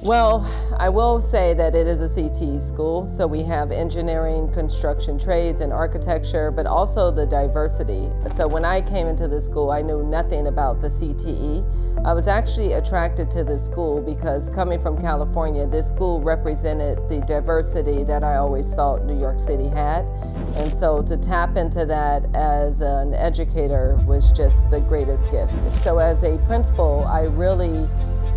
Well, I will say that it is a CTE school, so we have engineering, construction trades, and architecture, but also the diversity. So when I came into the school, I knew nothing about the CTE. I was actually attracted to this school because coming from California, this school represented the diversity that I always thought New York City had. And so to tap into that as an educator was just the greatest gift. So as a principal, I really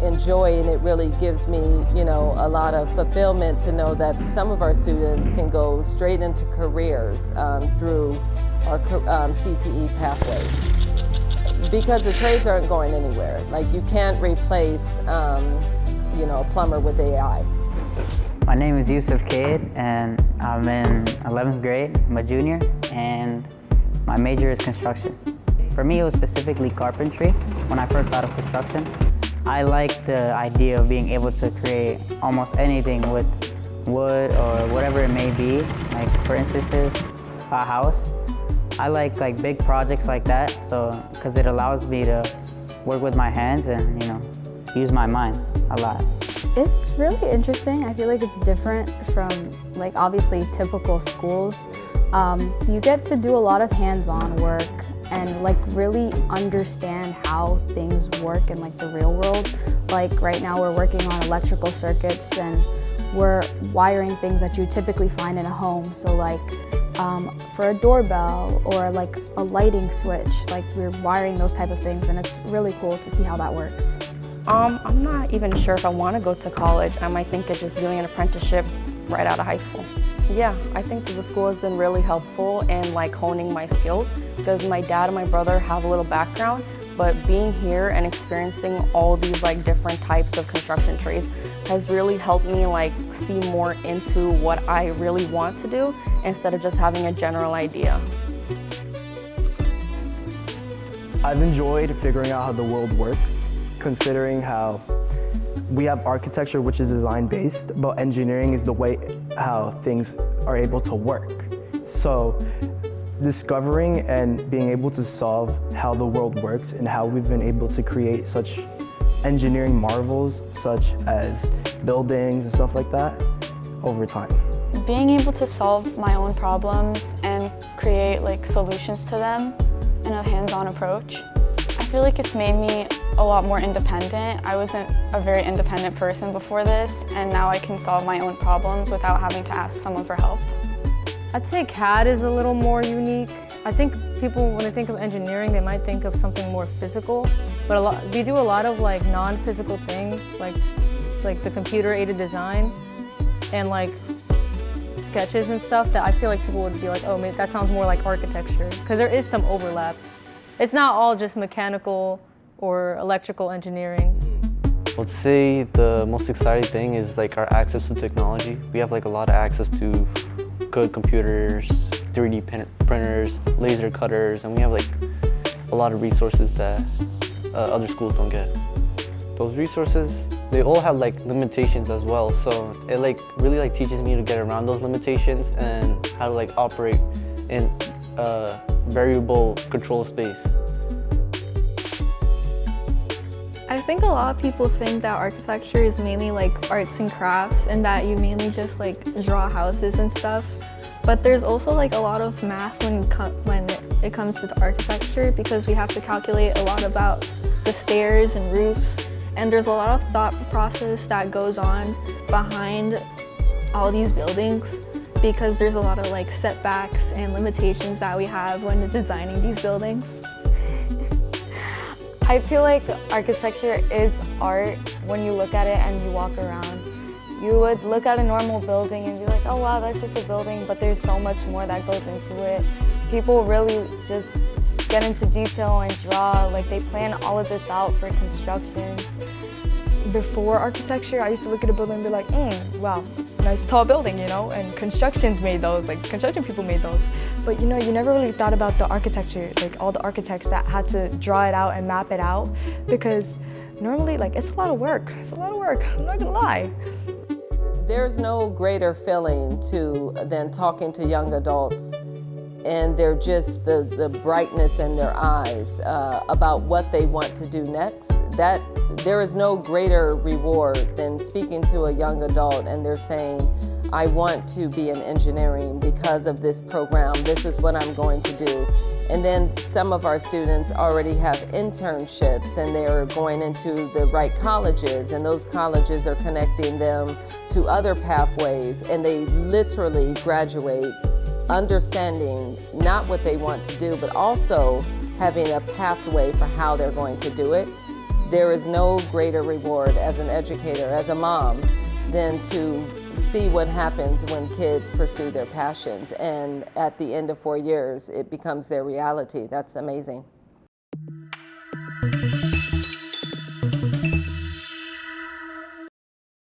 enjoy, and it really gives me, a lot of fulfillment to know that some of our students can go straight into careers through our CTE pathways. Because the trades aren't going anywhere. Like you can't replace, a plumber with AI. My name is Yusuf Kade, and I'm in 11th grade. I'm a junior, and my major is construction. For me, it was specifically carpentry when I first thought of construction. I like the idea of being able to create almost anything with wood or whatever it may be. Like for instance, a house. I like big projects like that, because it allows me to work with my hands and use my mind a lot. It's really interesting. I feel like it's different from obviously typical schools. You get to do a lot of hands-on work and really understand how things work in the real world. Like right now we're working on electrical circuits and we're wiring things that you typically find in a home. So for a doorbell or a lighting switch, we're wiring those type of things, and it's really cool to see how that works. I'm not even sure if I want to go to college. I might think of just doing an apprenticeship right out of high school. Yeah, I think that the school has been really helpful in honing my skills, because my dad and my brother have a little background, but being here and experiencing all these different types of construction trades has really helped me see more into what I really want to do instead of just having a general idea. I've enjoyed figuring out how the world works, considering how we have architecture, which is design-based, but engineering is the way how things are able to work. So discovering and being able to solve how the world works and how we've been able to create such engineering marvels, such as buildings and stuff like that, over time. Being able to solve my own problems and create solutions to them in a hands-on approach. I feel like it's made me a lot more independent. I wasn't a very independent person before this, and now I can solve my own problems without having to ask someone for help. I'd say CAD is a little more unique. I think people, when they think of engineering, they might think of something more physical, but we do a lot of non-physical things, like the computer-aided design and sketches and stuff that I feel like people would be oh, maybe that sounds more like architecture, because there is some overlap. It's not all just mechanical or electrical engineering. I would say the most exciting thing is our access to technology. We have a lot of access to good computers, 3D printers, laser cutters, and we have a lot of resources that other schools don't get. Those resources, they all have limitations as well, so it really teaches me to get around those limitations and how to operate in a variable control space. I think a lot of people think that architecture is mainly arts and crafts and that you mainly just draw houses and stuff. But there's also a lot of math when it comes to architecture, because we have to calculate a lot about the stairs and roofs. And there's a lot of thought process that goes on behind all these buildings, because there's a lot of setbacks and limitations that we have when designing these buildings. I feel like architecture is art when you look at it and you walk around. You would look at a normal building and be oh wow, that's just a building, but there's so much more that goes into it. People really just get into detail and draw, they plan all of this out for construction. Before architecture, I used to look at a building and be wow, nice tall building, and construction people made those. But you never really thought about the architecture, all the architects that had to draw it out and map it out, because normally it's a lot of work. It's a lot of work, I'm not gonna lie. There's no greater feeling than talking to young adults, and they're just the brightness in their eyes about what they want to do next. That there is no greater reward than speaking to a young adult and they're saying, I want to be in engineering because of this program, this is what I'm going to do. And then some of our students already have internships and they're going into the right colleges, and those colleges are connecting them to other pathways, and they literally graduate understanding not what they want to do, but also having a pathway for how they're going to do it. There is no greater reward as an educator, as a mom, than to see what happens when kids pursue their passions. And at the end of 4 years, it becomes their reality. That's amazing.